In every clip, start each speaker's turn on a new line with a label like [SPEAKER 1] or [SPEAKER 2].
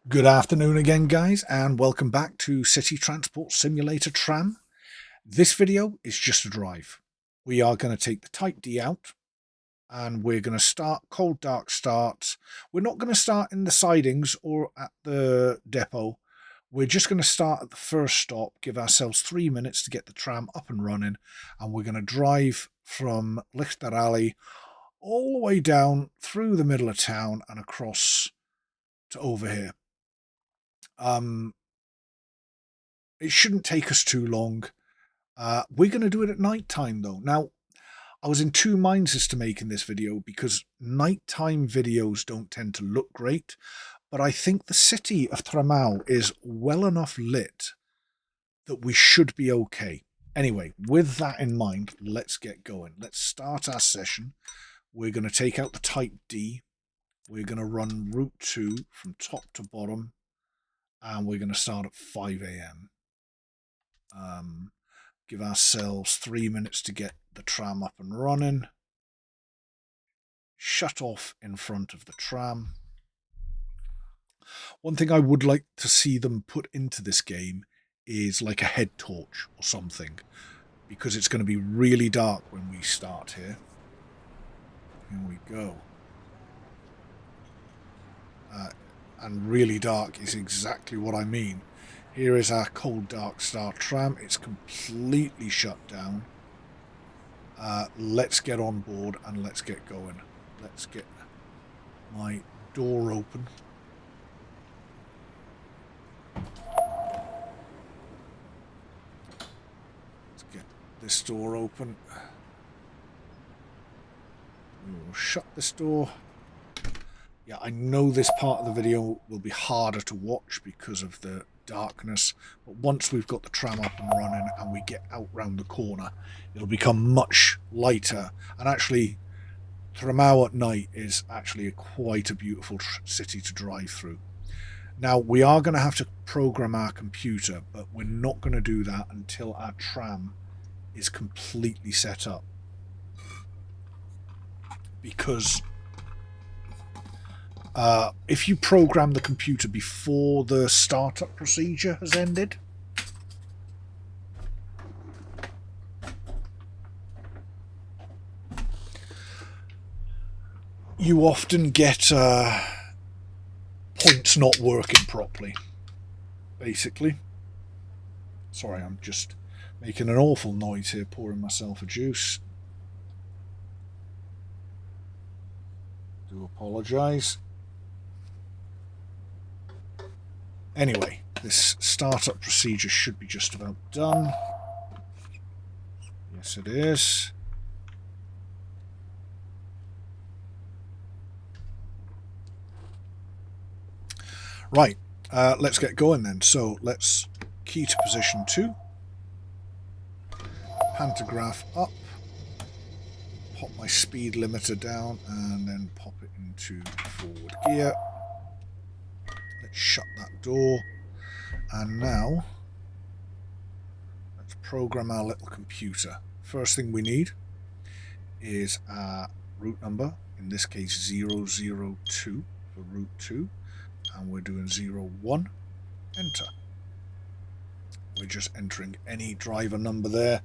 [SPEAKER 1] Good afternoon again, guys, and welcome back to City Transport Simulator Tram. This video is just a drive. We are going to take the Type D out, and we're going to start cold dark start. We're not going to start in the sidings or at the depot. We're just going to start at the first stop, give ourselves 3 minutes to get the tram up and running, and we're going to drive from Lichter Alley all the way down through the middle of town and across to over here. It shouldn't take us too long. We're going to do it at night time though. Now, I was in two minds as to making this video because nighttime videos don't tend to look great, but I think the city of Tramau is well enough lit that we should be okay. Anyway, with that in mind, let's get going. Let's start our session. We're going to take out the Type D. We're going to run Route 2 from top to bottom. And we're going to start at 5 a.m. Give ourselves 3 minutes to get the tram up and running. Shut off in front of the tram. One thing I would like to see them put into this game is like a head torch or something, because it's going to be really dark when we start here. Here we go. And really dark is exactly what I mean. Here is our cold dark start tram. It's completely shut down. Let's get on board and let's get going. Let's get my door open. Let's get this door open. We will shut this door. Yeah, I know this part of the video will be harder to watch because of the darkness, but once we've got the tram up and running and we get out round the corner, it'll become much lighter. And actually, Tramau at night is actually quite a beautiful city to drive through. Now, we are going to have to program our computer, but we're not going to do that until our tram is completely set up. Because if you program the computer before the startup procedure has ended, you often get points not working properly, basically. Sorry, I'm just making an awful noise here, pouring myself a juice. Do apologise. Anyway, this startup procedure should be just about done. Yes, it is. Right, let's get going then. So let's key to position 2. Pantograph up. Pop my speed limiter down and then pop it into forward gear. Let's shut that door, and now let's program our little computer. First thing we need is our route number, in this case 002 for route 2, and we're doing 01. Enter. We're just entering any driver number there,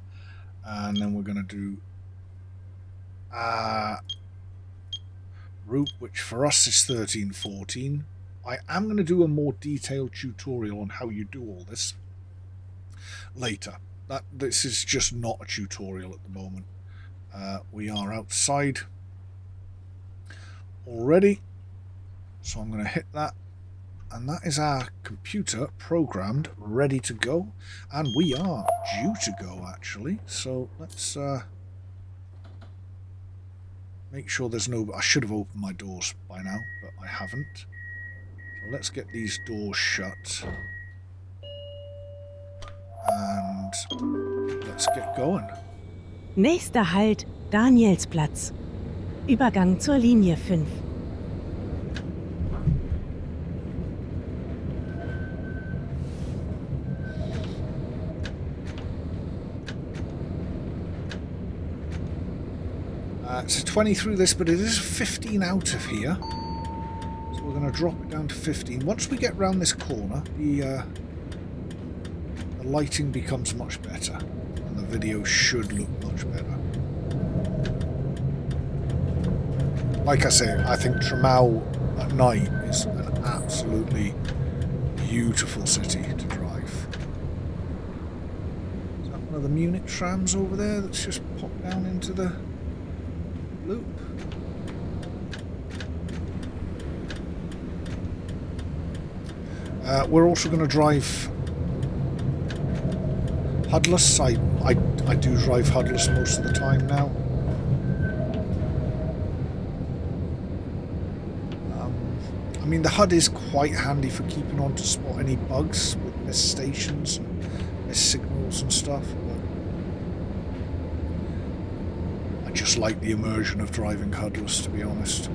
[SPEAKER 1] and then we're going to do our route, which for us is 1314. I am going to do a more detailed tutorial on how you do all this later. This is just not a tutorial at the moment. We are outside already, so I'm going to hit that, and that is our computer programmed, ready to go, and we are due to go actually. So let's make sure there's no... I should have opened my doors by now, but I haven't. So let's get these doors shut. And let's get going.
[SPEAKER 2] Nächster Halt, Danielsplatz. Übergang zur Linie 5.
[SPEAKER 1] It's a 20 through this, but it is 15 out of here. So we're going to to drop it down to 15. Once we get round this corner, the lighting becomes much better, and the video should look much better. Like I say, I think Tramau at night is an absolutely beautiful city to drive. Is that one of the Munich trams over there that's just popped down into the loop? We're also going to drive HUDless. I do drive HUDless most of the time now. I mean, the HUD is quite handy for keeping on to spot any bugs with missed stations and missed signals and stuff, but I just like the immersion of driving HUDless, to be honest.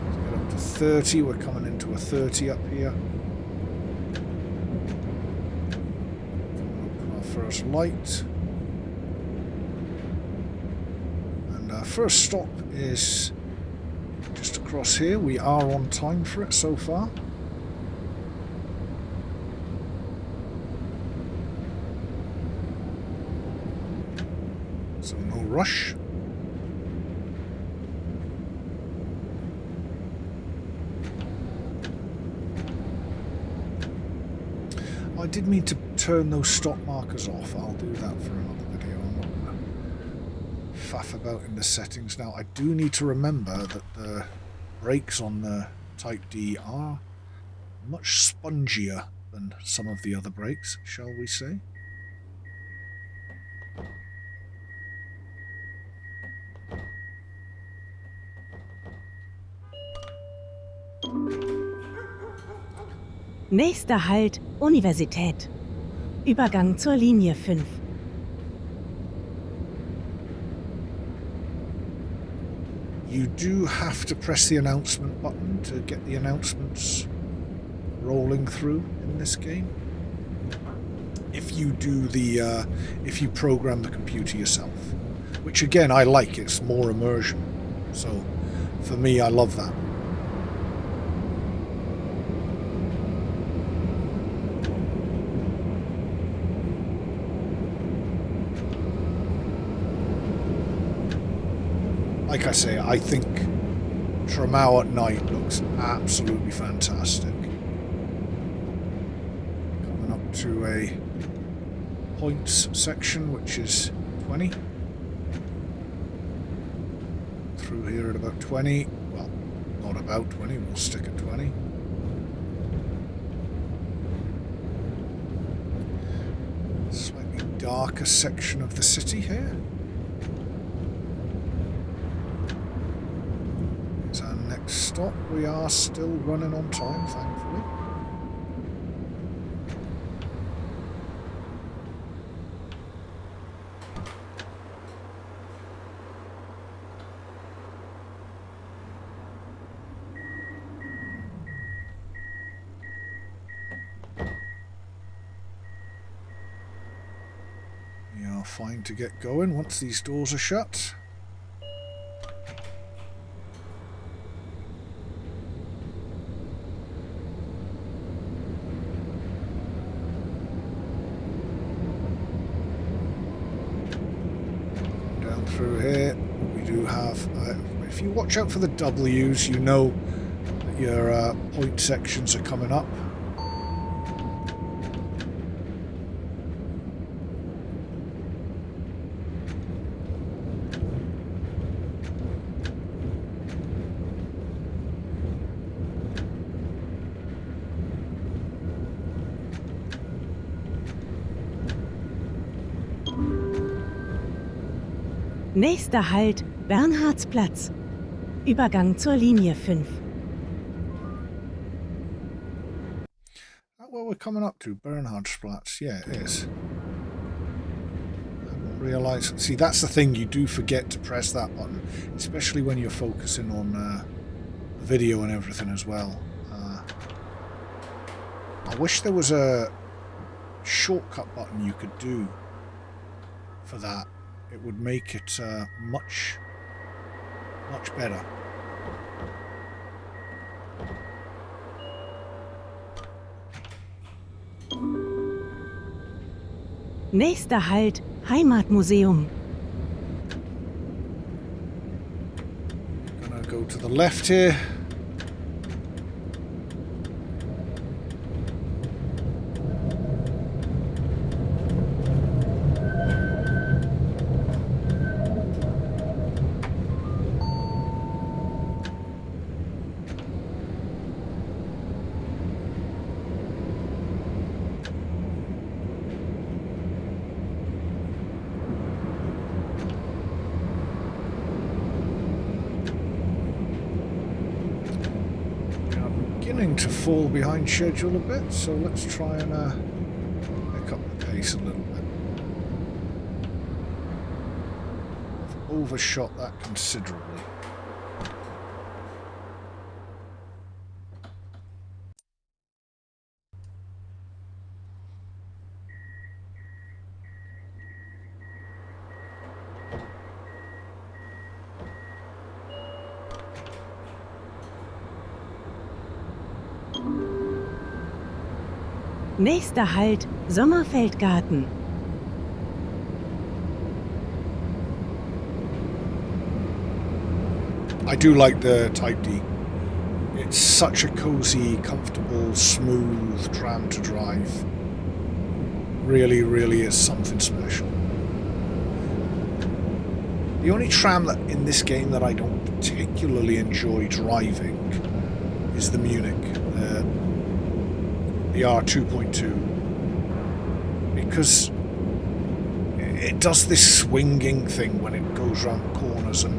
[SPEAKER 1] Let's get up to 30, we're coming into a 30 up here. Coming up to our first light. And our first stop is just across here. We are on time for it so far. So no rush. I did mean to turn those stop markers off. I'll do that for another video. I'm not going to faff about in the settings now. I do need to remember that the brakes on the Type D are much spongier than some of the other brakes, shall we say.
[SPEAKER 2] Nächster Halt, Universität. Übergang zur Linie 5.
[SPEAKER 1] You do have to press the announcement button to get the announcements rolling through in this game. If you do the, if you program the computer yourself, which again I like, it's more immersion. So for me, I love that. Like I say, I think Tramau at night looks absolutely fantastic. Coming up to a points section, which is 20. Through here at about 20. Well, not about 20, we'll stick at 20. Slightly darker section of the city here. Stop. We are still running on time, thankfully. We are fine to get going once these doors are shut. Through here, we do have, if you watch out for the W's, you know that your point sections are coming up.
[SPEAKER 2] Nächster Halt, Bernhardsplatz. Übergang zur Linie 5.
[SPEAKER 1] Well, we're coming up to Bernhardsplatz. Yeah, it is. I didn't realise. See, that's the thing. You do forget to press that button, especially when you're focusing on the video and everything as well. I wish there was a shortcut button you could do for that. It would make it much better.
[SPEAKER 2] Nächster Halt, Heimatmuseum.
[SPEAKER 1] Gonna go to the left here. To fall behind schedule a bit, so let's try and pick up the pace a little bit. I've overshot that considerably.
[SPEAKER 2] Nächster Halt, Sommerfeldgarten.
[SPEAKER 1] I do like the Type D. It's such a cozy, comfortable, smooth tram to drive. Really, really is something special. The only tram that in this game that I don't particularly enjoy driving is the Munich. The R2.2, because it does this swinging thing when it goes around the corners, and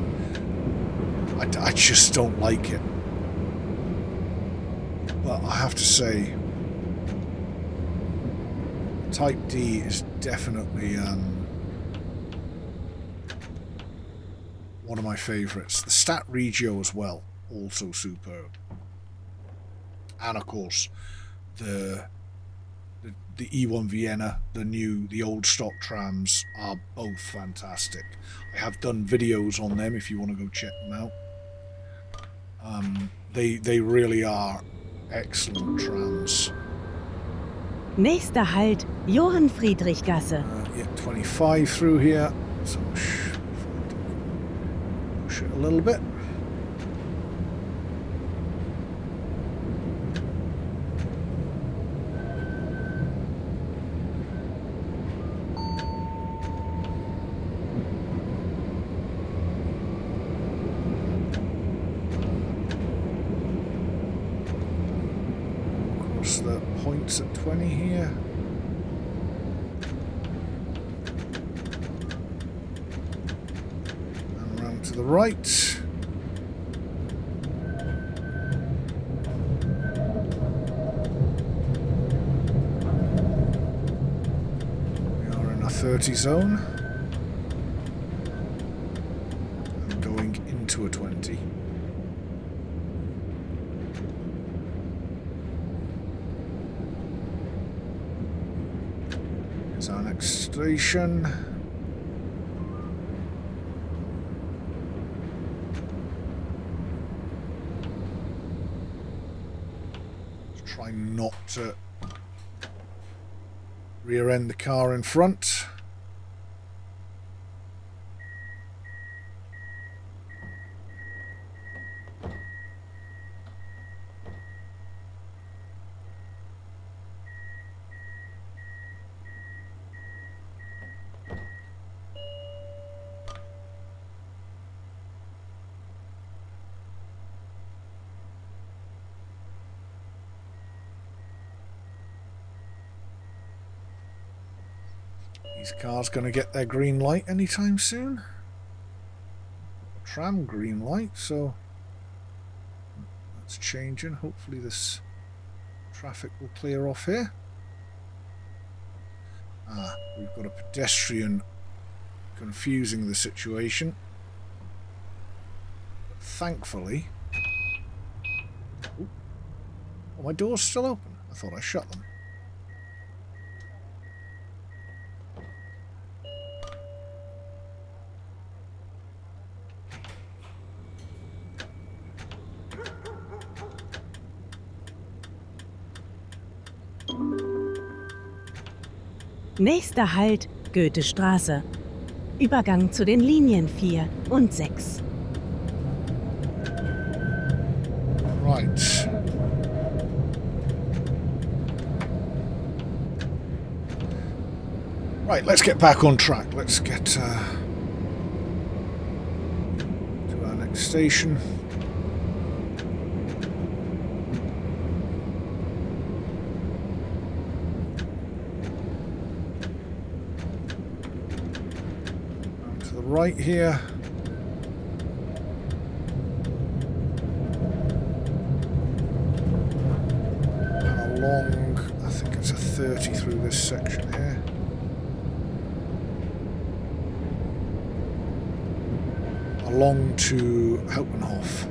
[SPEAKER 1] I just don't like it. But I have to say, Type D is definitely one of my favourites. The Stat Regio as well, also superb. And of course, the E1 Vienna, the old stock trams are both fantastic. I have done videos on them if you want to go check them out. They really are excellent trams.
[SPEAKER 2] Nächster Halt, Johann-Friedrich-Gasse.
[SPEAKER 1] Yeah, 25 through here, so push it a little bit. The points at 20 here. And round to the right. We are in a 30 zone. And going into a 20. Our next station. Let's try not to rear end the car in front. These cars going to get their green light anytime soon. Tram green light, so that's changing. Hopefully this traffic will clear off here. We've got a pedestrian confusing the situation. But thankfully... Oh, my door's still open. I thought I shut them.
[SPEAKER 2] Nächster Halt Goethestraße. Übergang zu den Linien 4 und 6.
[SPEAKER 1] Right. Right, let's get back on track. Let's get to our next station. Down to the right here. And along, I think it's a 30 through this section here. Along to Hauptbahnhof.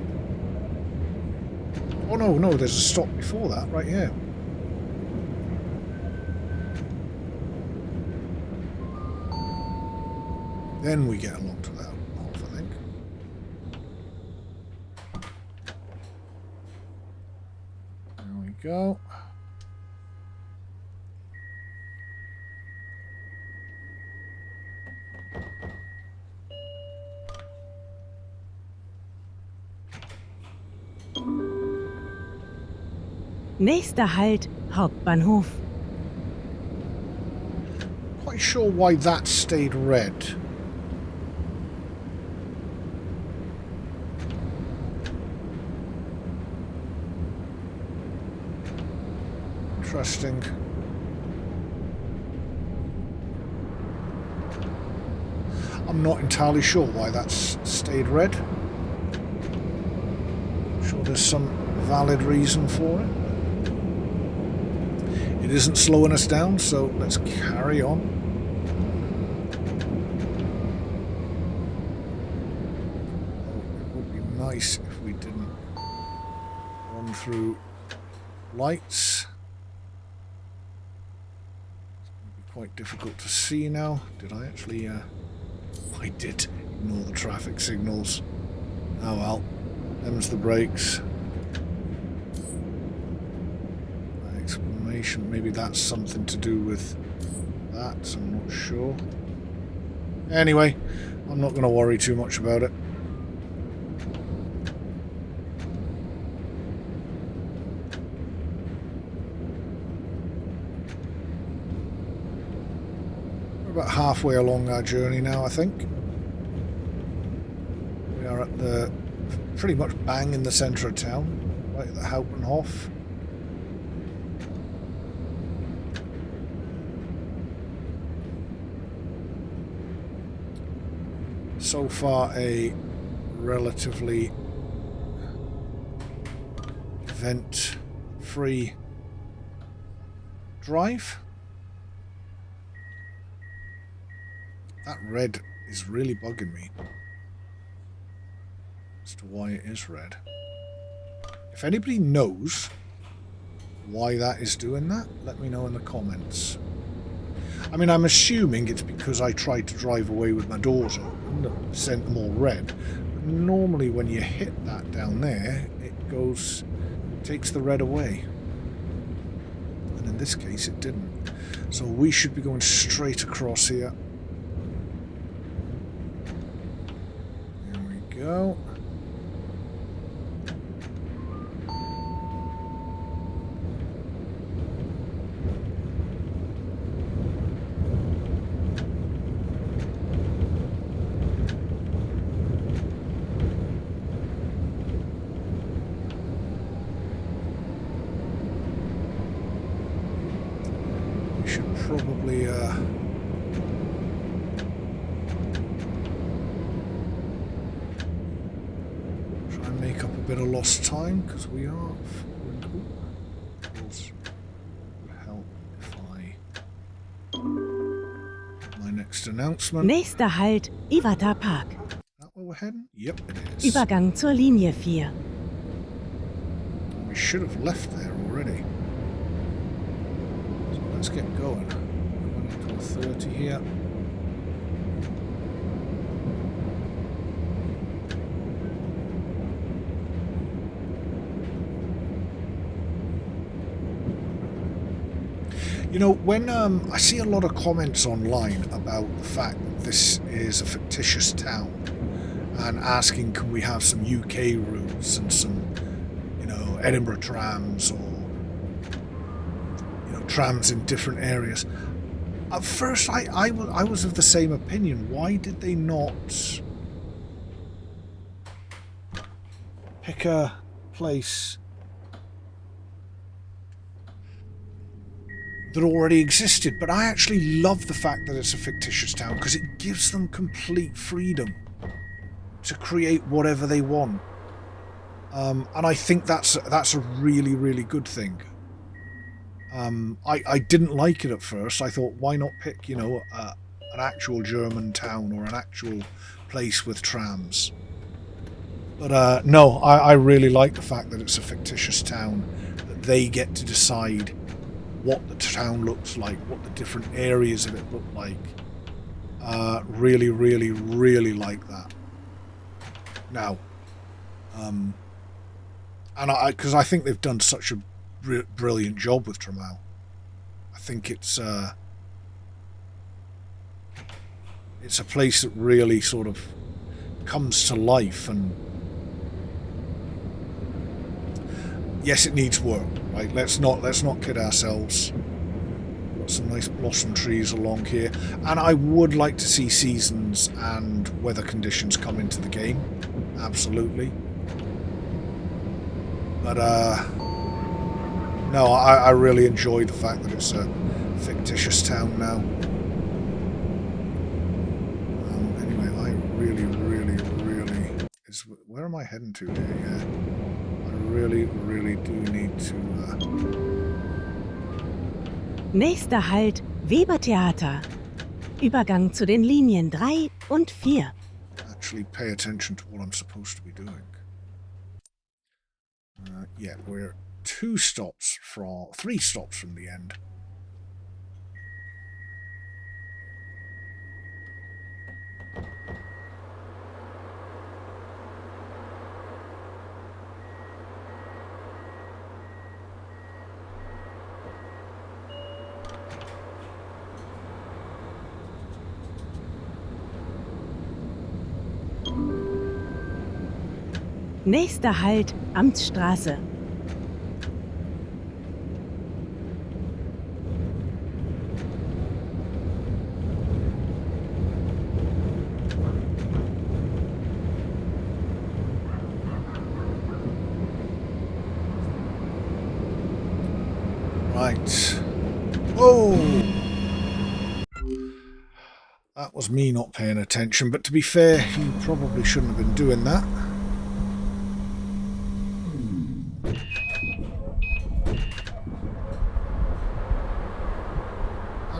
[SPEAKER 1] Oh no, there's a stop before that, right here. Then we get along to the Hauptbahnhof, I think. There we go.
[SPEAKER 2] Nächster Halt Hauptbahnhof.
[SPEAKER 1] Quite sure why that stayed red. Interesting. I'm not entirely sure why that's stayed red. I'm sure there's some valid reason for it. It isn't slowing us down, so let's carry on. It would be nice if we didn't run through lights. It's going to be quite difficult to see now. Did I actually... I did ignore the traffic signals. Oh well. Them's the brakes. Explanation. Maybe that's something to do with that. I'm not sure. Anyway, I'm not going to worry too much about it. We're about halfway along our journey now, I think. We are at the pretty much bang in the centre of town, right at the Hauptbahnhof. So far, a relatively event-free drive. That red is really bugging me as to why it is red. If anybody knows why that is doing that, let me know in the comments. I mean, I'm assuming it's because I tried to drive away with my doors open that sent them all red. But normally when you hit that down there, it takes the red away. And in this case, it didn't. So we should be going straight across here. There we go. Probably try and make up a bit of lost time because we are falling. It would help if my next announcement.
[SPEAKER 2] Nächster Halt Iwata Park.
[SPEAKER 1] That where we're heading? Yep, it is.
[SPEAKER 2] Übergang zur Linie 4.
[SPEAKER 1] We should have left there already. So let's get going. Going into a 30 here. You know, when I see a lot of comments online about the fact that this is a fictitious town and asking can we have some UK routes and some, you know, Edinburgh trams or, you know, trams in different areas. At first, I was of the same opinion. Why did they not pick a place that already existed? But I actually love the fact that it's a fictitious town because it gives them complete freedom to create whatever they want. And I think that's a really, really good thing. I didn't like it at first. I thought, why not pick, you know, an actual German town or an actual place with trams? But no, I really like the fact that it's a fictitious town, that they get to decide what the town looks like, what the different areas of it look like. Really, really, really like that. Now, and because I think they've done such a brilliant job with Tramau. I think it's a place that really sort of comes to life, and yes, it needs work, right? Let's not kid ourselves. Got some nice blossom trees along here, and I would like to see seasons and weather conditions come into the game, absolutely. But no, I really enjoy the fact that it's a fictitious town now. Anyway, I really, really, really... where am I heading to here? Yeah. I really, really do need to...
[SPEAKER 2] Nächster Halt, Webertheater. Übergang zu den Linien 3 und 4.
[SPEAKER 1] actually pay attention to what I'm supposed to be doing. Yeah, we're 3 stops from the end.
[SPEAKER 2] Nächster Halt, Amtsstraße.
[SPEAKER 1] Right. Oh! That was me not paying attention, but to be fair, you probably shouldn't have been doing that.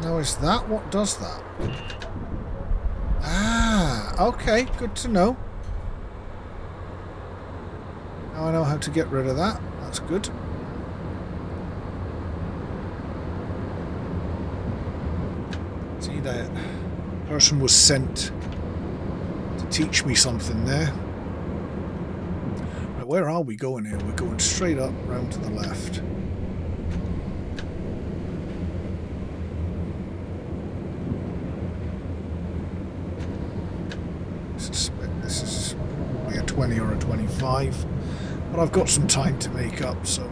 [SPEAKER 1] Now, is that what does that? Ah, okay, good to know. Now I know how to get rid of that. That's good. See, that person was sent to teach me something there. Right, where are we going here? We're going straight up, round to the left. This is probably a 20 or a 25, but I've got some time to make up, so...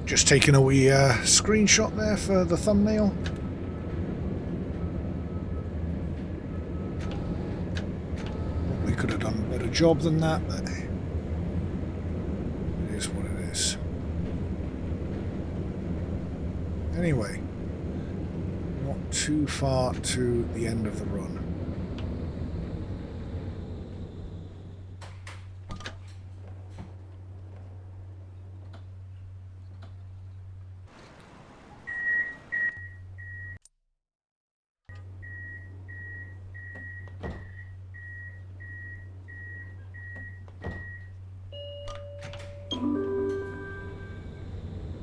[SPEAKER 1] Just taking a wee screenshot there for the thumbnail. Probably could have done a better job than that, but it is what it is. Anyway, not too far to the end of the run.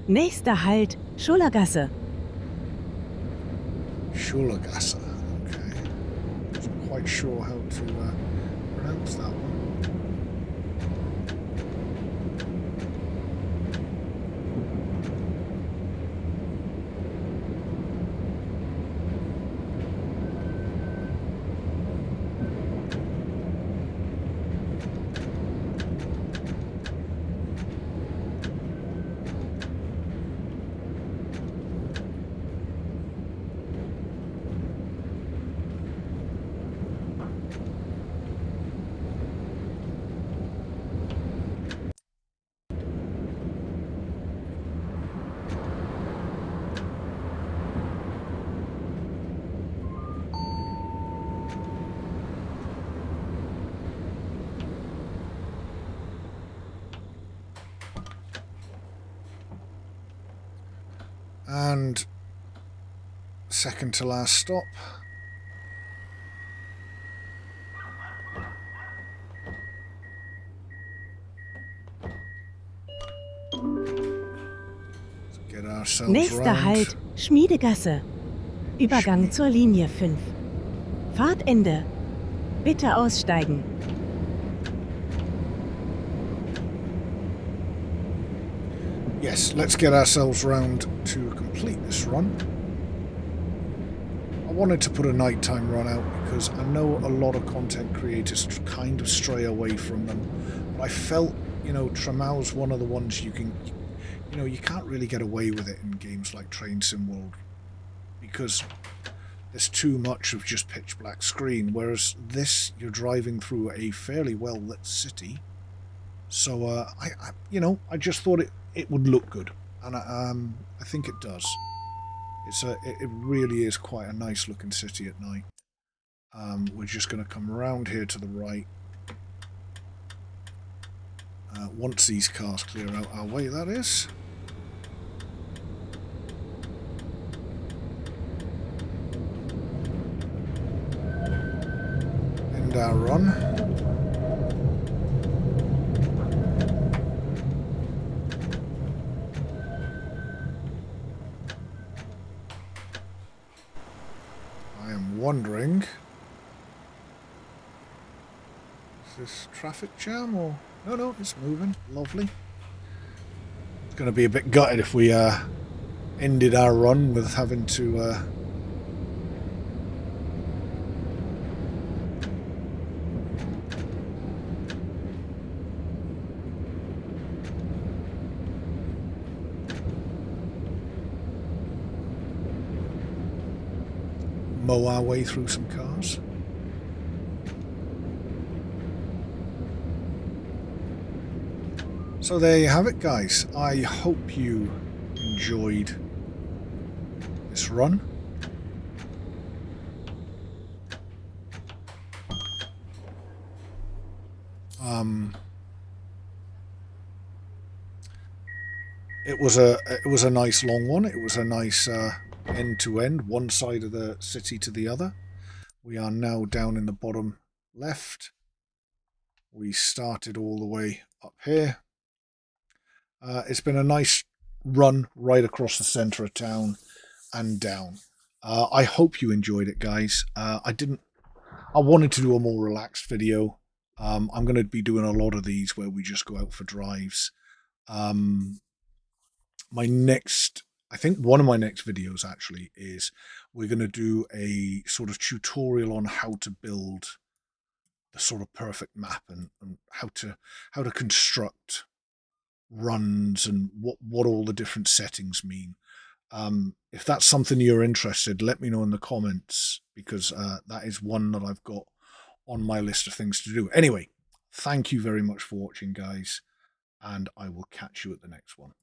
[SPEAKER 2] Nächster Halt, Schullergasse.
[SPEAKER 1] Schullergasse. Okay. Wasn't quite sure how to pronounce that one. And second to last stop. Let's get ourselves
[SPEAKER 2] Nächster
[SPEAKER 1] round.
[SPEAKER 2] Halt, Schmiedegasse. Übergang zur Linie 5. Fahrtende. Bitte aussteigen.
[SPEAKER 1] Yes, let's get ourselves round to complete this run. I wanted to put a nighttime run out because I know a lot of content creators kind of stray away from them. But I felt, you know, Tramau's one of the ones you can, you know, you can't really get away with it in games like Train Sim World because there's too much of just pitch black screen, whereas this, you're driving through a fairly well lit city. So I just thought it would look good, and I think it does. It really is quite a nice looking city at night. We're just going to come around here to the right. Once these cars clear out our way, that is. End our run. I am wondering, is this traffic jam or... No, it's moving. Lovely. It's going to be a bit gutted if we ended our run with having to mow our way through some cars. So there you have it, guys. I hope you enjoyed this run. It was a nice long one. It was a nice end to end, one side of the city to the other. We are now down in the bottom left. We started all the way up here. It's been a nice run right across the centre of town and down. I hope you enjoyed it, guys. I wanted to do a more relaxed video. I'm going to be doing a lot of these where we just go out for drives. I think one of my next videos actually is we're going to do a sort of tutorial on how to build the sort of perfect map and how to construct runs and what all the different settings mean. If that's something you're interested, let me know in the comments, because that is one that I've got on my list of things to do. Anyway, thank you very much for watching, guys, and I will catch you at the next one.